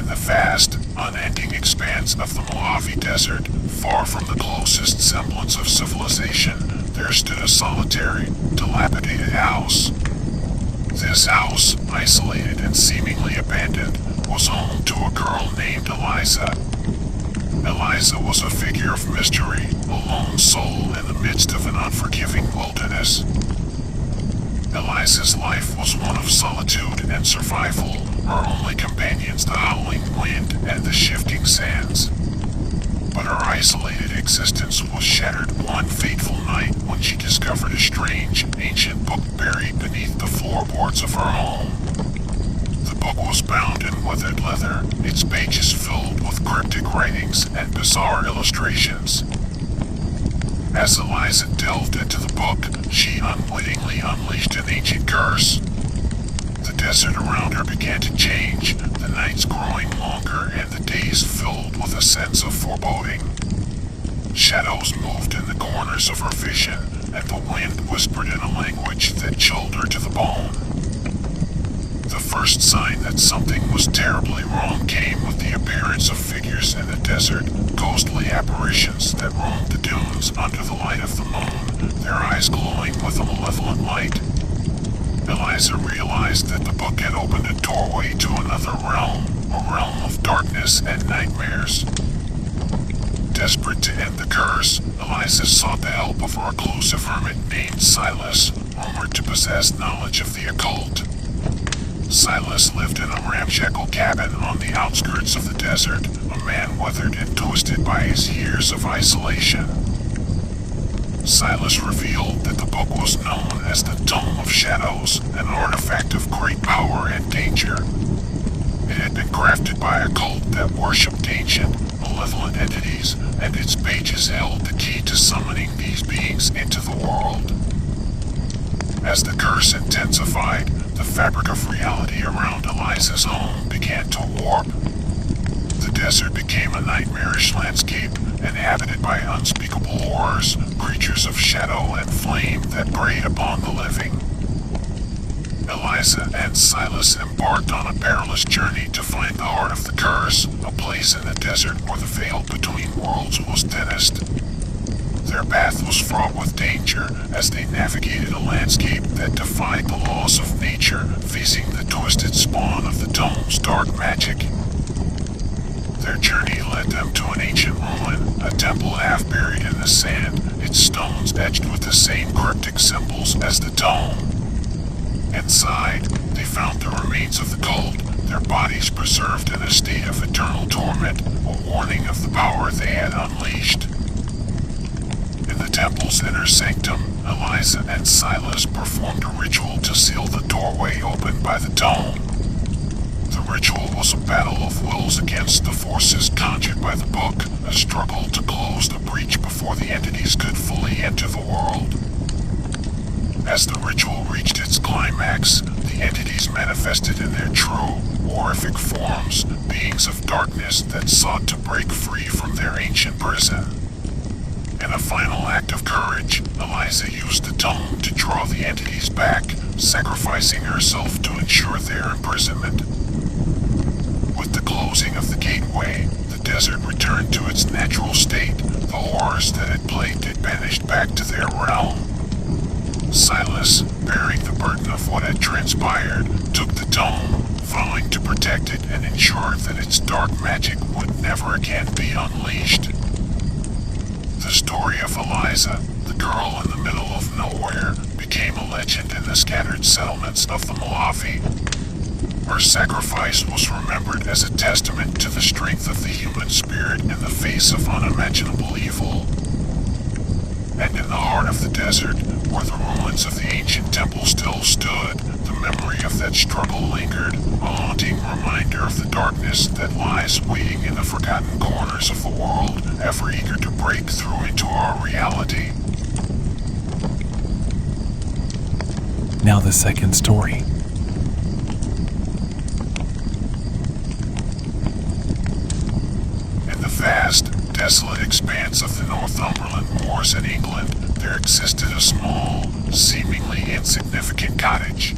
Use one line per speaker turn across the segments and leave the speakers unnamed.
In the vast, unending expanse of the Mojave Desert, far from the closest semblance of civilization, there stood a solitary, dilapidated house. This house, isolated and seemingly abandoned, was home to a girl named Eliza. Eliza was a figure of mystery, a lone soul in the midst of an unforgiving wilderness. Eliza's life was one of solitude and survival, her only companions the howling wind and the shifting sands. But her isolated existence was shattered one fateful night when she discovered a strange, ancient book buried beneath the floorboards of her home. The book was bound in weathered leather, its pages filled with cryptic writings and bizarre illustrations. As Eliza delved into the book, she unwittingly unleashed an ancient curse. The desert around her began to change, the nights growing longer and the days filled with a sense of foreboding. Shadows moved in the corners of her vision, and the wind whispered in a language that chilled her to the bone. The first sign that something was terribly wrong came with the appearance of figures in the desert, ghostly apparitions that roamed the dunes under the light of the moon, their eyes glowing with a malevolent light. Eliza realized that the book had opened a doorway to another realm, a realm of darkness and nightmares. Desperate to end the curse, Eliza sought the help of a reclusive hermit named Silas, rumored to possess knowledge of the occult. Silas lived in a ramshackle cabin on the outskirts of the desert, a man weathered and twisted by his years of isolation. Silas revealed that the book was known as the Tome of Shadows, an artifact of great power and danger. It had been crafted by a cult that worshipped ancient, malevolent entities, and its pages held the key to summoning these beings into the world. As the curse intensified, the fabric of reality around Eliza's home began to warp. The desert became a nightmarish landscape, inhabited by unspeakable horrors, creatures of shadow and flame that preyed upon the living. Eliza and Silas embarked on a perilous journey to find the heart of the curse, a place in the desert where the veil between worlds was thinnest. Their path was fraught with danger as they navigated a landscape that defied the laws of nature, facing the twisted spawn of the Tome's dark magic. Their journey led them to an ancient ruin, a temple half buried in the sand, its stones etched with the same cryptic symbols as the Tome. Inside, they found the remains of the cult, their bodies preserved in a state of eternal torment, a warning of the power they had unleashed. In the temple's inner sanctum, Eliza and Silas performed a ritual to seal the doorway opened by the Tome. The ritual was a battle of wills against the forces conjured by the book, a struggle to close the breach before the entities could fully enter the world. As the ritual reached its climax, the entities manifested in their true, horrific forms, beings of darkness that sought to break free from their ancient prison. In a final act of courage, Eliza used the Tome to draw the entities back, sacrificing herself to ensure their imprisonment. With the closing of the gateway, the desert returned to its natural state. The horrors that had plagued it vanished back to their realm. Silas, bearing the burden of what had transpired, took the Tome, vowing to protect it and ensure that its dark magic would never again be unleashed. The story of Eliza, the girl in the middle of nowhere, became a legend in the scattered settlements of the Mojave. Her sacrifice was remembered as a testament to the strength of the human spirit in the face of unimaginable evil. And in the heart of the desert, where the ruins of the ancient temple still stood, the memory of that struggle lingered, a haunting reminder of the darkness that lies waiting in the forgotten corners of the world, ever eager to break through into our reality.
Now the second story.
In the vast, desolate expanse of the Northumberland moors in England, there existed a small, seemingly insignificant cottage.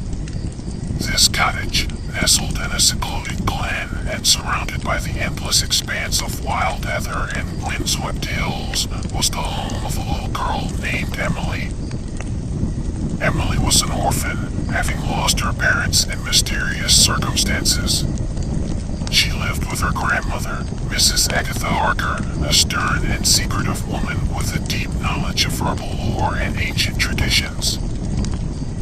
This cottage, Nestled in a secluded glen and surrounded by the endless expanse of wild heather and windswept hills, was the home of a little girl named Emily. Emily was an orphan, having lost her parents in mysterious circumstances. She lived with her grandmother, Mrs. Agatha Harker, a stern and secretive woman with a deep knowledge of herbal lore and ancient traditions.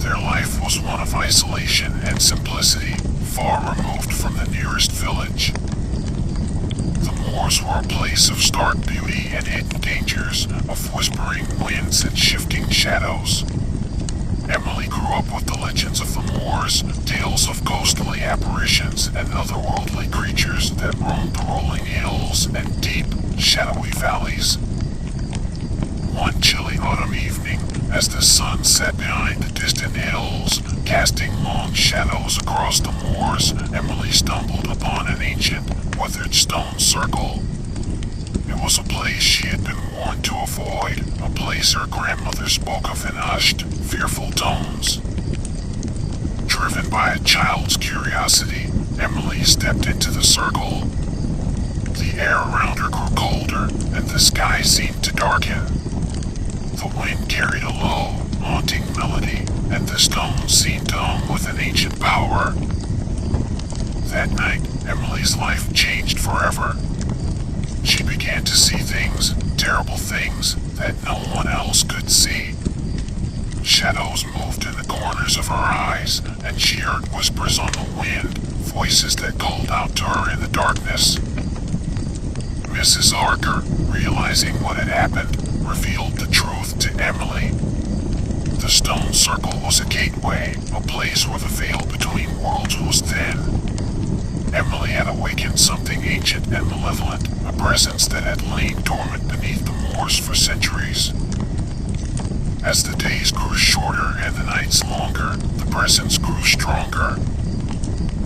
Their life was one of isolation and simplicity, far removed from the nearest village. The moors were a place of stark beauty and hidden dangers, of whispering winds and shifting shadows. Emily grew up with the legends of the moors, tales of ghostly apparitions and otherworldly creatures that roamed the rolling hills and deep, shadowy valleys. One chilly autumn evening, as the sun set behind the distant hills, casting long shadows across the moors, Emily stumbled upon an ancient, weathered stone circle. It was a place she had been warned to avoid, a place her grandmother spoke of in hushed, fearful tones. Driven by a child's curiosity, Emily stepped into the circle. The air around her grew colder, and the sky seemed to darken. The wind carried a low, haunting melody, and the stones seemed to hum with an ancient power. That night, Emily's life changed forever. She began to see things, terrible things, that no one else could see. Shadows moved in the corners of her eyes, and she heard whispers on the wind, voices that called out to her in the darkness. Mrs. Harker, realizing what had happened, revealed the truth to Emily. The stone circle was a gateway, a place where the veil between worlds was thin. Emily had awakened something ancient and malevolent, a presence that had lain dormant beneath the moors for centuries. As the days grew shorter and the nights longer, the presence grew stronger.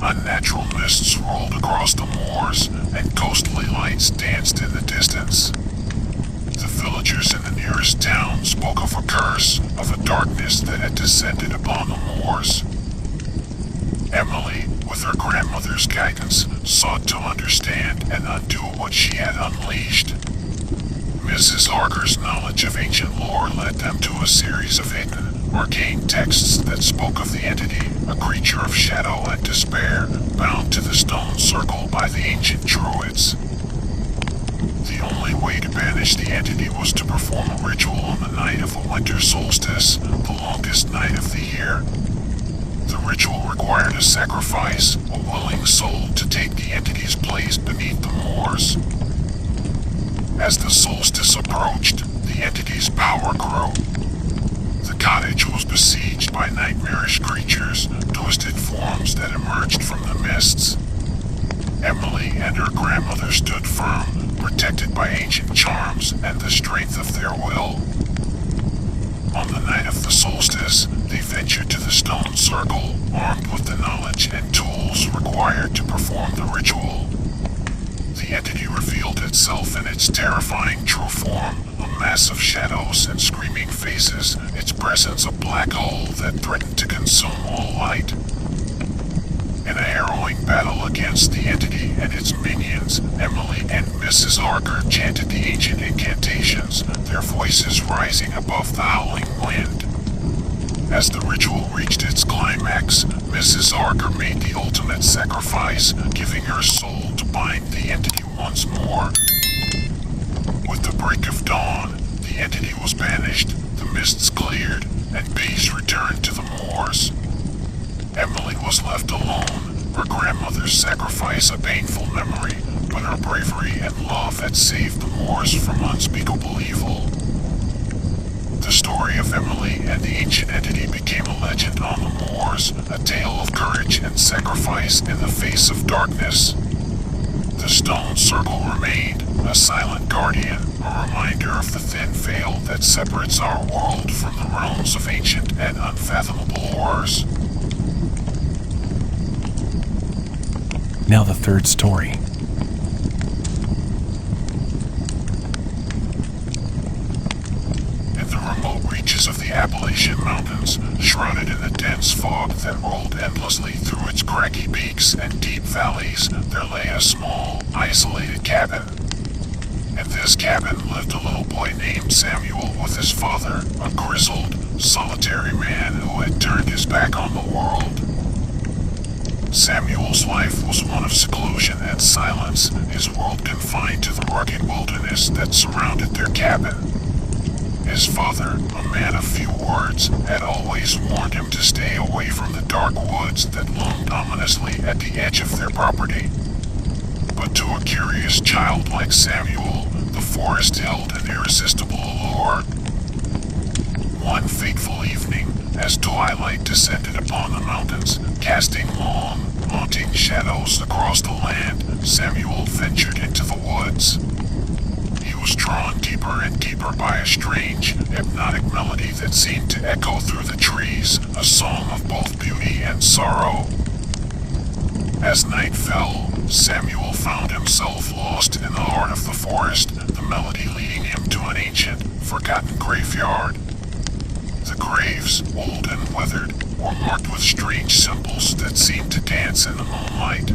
Unnatural mists rolled across the moors, and ghostly lights danced in the distance. The villagers in the nearest town spoke of a curse, of a darkness that had descended upon the moors. Emily, with her grandmother's guidance, sought to understand and undo what she had unleashed. Mrs. Harker's knowledge of ancient lore led them to a series of hidden, arcane texts that spoke of the entity, a creature of shadow and despair, bound to the stone circle by the ancient druids. The only way to banish the entity was to perform a ritual on the night of a winter solstice, the longest night of the year. The ritual required a sacrifice, a willing soul to take the entity's place beneath the moors. As the solstice approached, the entity's power grew. The cottage was besieged by nightmarish creatures, twisted forms that emerged from the mists. Emily and her grandmother stood firm, protected by ancient charms and the strength of their will. On the night of the solstice, they ventured to the stone circle, armed with the knowledge and tools required to perform the ritual. The entity revealed itself in its terrifying true form, a mass of shadows and screaming faces, its presence a black hole that threatened to consume all light. In a harrowing battle against the entity and its minions, Emily and Mrs. Harker chanted the ancient incantations, their voices rising above the howling wind. As the ritual reached its climax, Mrs. Harker made the ultimate sacrifice, giving her soul to bind the entity once more. With the break of dawn, the entity was banished, the mists cleared, and peace returned to the moors. Emily was left alone, her grandmother's sacrifice a painful memory, but her bravery and love had saved the moors from unspeakable evil. The story of Emily and the ancient entity became a legend on the moors, a tale of courage and sacrifice in the face of darkness. The stone circle remained, a silent guardian, a reminder of the thin veil that separates our world from the realms of ancient and unfathomable horrors.
Now the third story.
In the remote reaches of the the Appalachian Mountains, shrouded in a dense fog that rolled endlessly through its craggy peaks and deep valleys, there lay a small, isolated cabin. In this cabin lived a little boy named Samuel with his father, a grizzled, solitary man who had turned his back on the world. Samuel's life was one of seclusion and silence, his world confined to the rugged wilderness that surrounded their cabin. His father, a man of few words, had always warned him to stay away from the dark woods that loomed ominously at the edge of their property. But to a curious child like Samuel, the forest held an irresistible allure. One fateful evening, as twilight descended upon the mountains, casting long, haunting shadows across the land, Samuel ventured into the woods. He was drawn deeper and deeper by a strange, hypnotic melody that seemed to echo through the trees, a song of both beauty and sorrow. As night fell, Samuel found himself lost in the heart of the forest, the melody leading him to an ancient, forgotten graveyard. The graves, old and weathered, were marked with strange symbols that seemed to dance in the moonlight.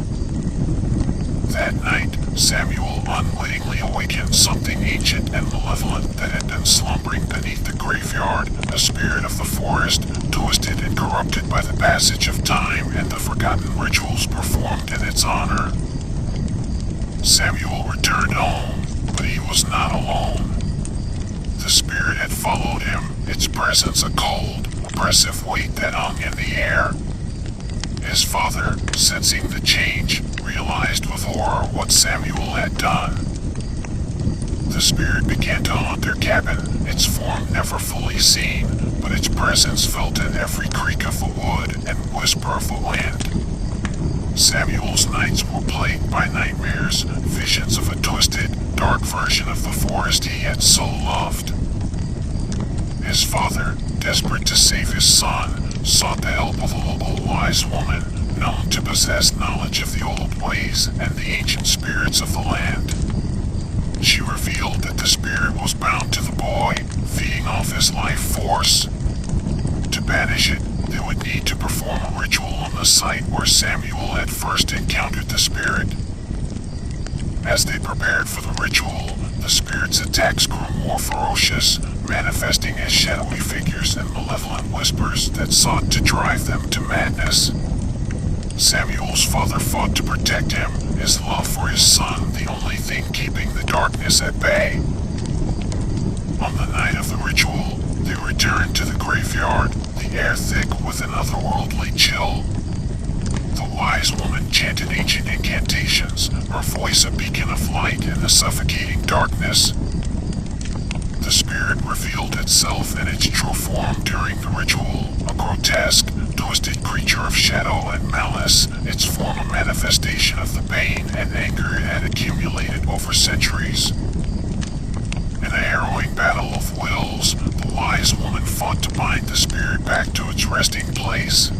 That night, Samuel unwittingly awakened something ancient and malevolent that had been slumbering beneath the graveyard, a spirit of the forest, twisted and corrupted by the passage of time and the forgotten rituals performed in its honor. Samuel returned home, but he was not alone. The spirit had followed him, its presence a cold, oppressive weight that hung in the air. His father, sensing the change, realized with horror what Samuel had done. The spirit began to haunt their cabin, its form never fully seen, but its presence felt in every creak of the wood and whisper of the wind. Samuel's nights were plagued by nightmares, visions of a twisted, dark version of the forest he had so loved. His father, desperate to save his son, sought the help of a local wise woman, known to possess knowledge of the old ways and the ancient spirits of the land. She revealed that the spirit was bound to the boy, feeding off his life force. To banish it, they would need to perform a ritual on the site where Samuel had first encountered the spirit. As they prepared for the ritual, the spirit's attacks grew more ferocious, manifesting as shadowy figures and malevolent whispers that sought to drive them to madness. Samuel's father fought to protect him, his love for his son the only thing keeping the darkness at bay. On the night of the ritual, they returned to the graveyard, the air thick with an otherworldly chill. The wise woman chanted ancient incantations, her voice a beacon of light in the suffocating darkness. The spirit revealed itself in its true form during the ritual, a grotesque, twisted creature of shadow and malice, its form a manifestation of the pain and anger it had accumulated over centuries. In a harrowing battle of wills, the wise woman fought to bind the spirit back to its resting place.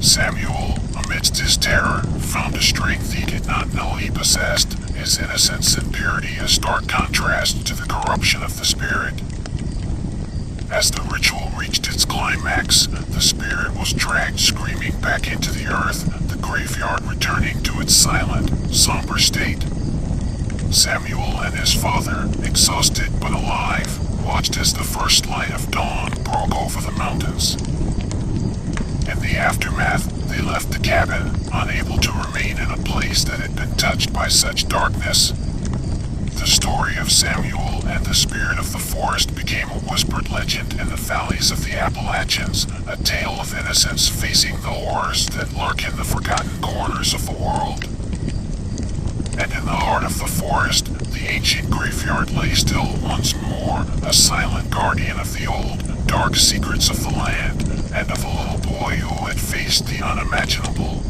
Samuel, amidst his terror, found a strength he did not know he possessed, his innocence and purity a stark contrast to the corruption of the spirit. As the ritual reached its climax, the spirit was dragged screaming back into the earth, the graveyard returning to its silent, somber state. Samuel and his father, exhausted but alive, watched as the first light of dawn broke over the mountains. In the aftermath, they left the cabin, unable to remain in a place that had been touched by such darkness. The story of Samuel and the spirit of the forest became a whispered legend in the valleys of the Appalachians, a tale of innocence facing the horrors that lurk in the forgotten corners of the world. And in the heart of the forest, the ancient graveyard lay still once more, a silent guardian of the old, dark secrets of the land, and of a little boy who had faced the unimaginable.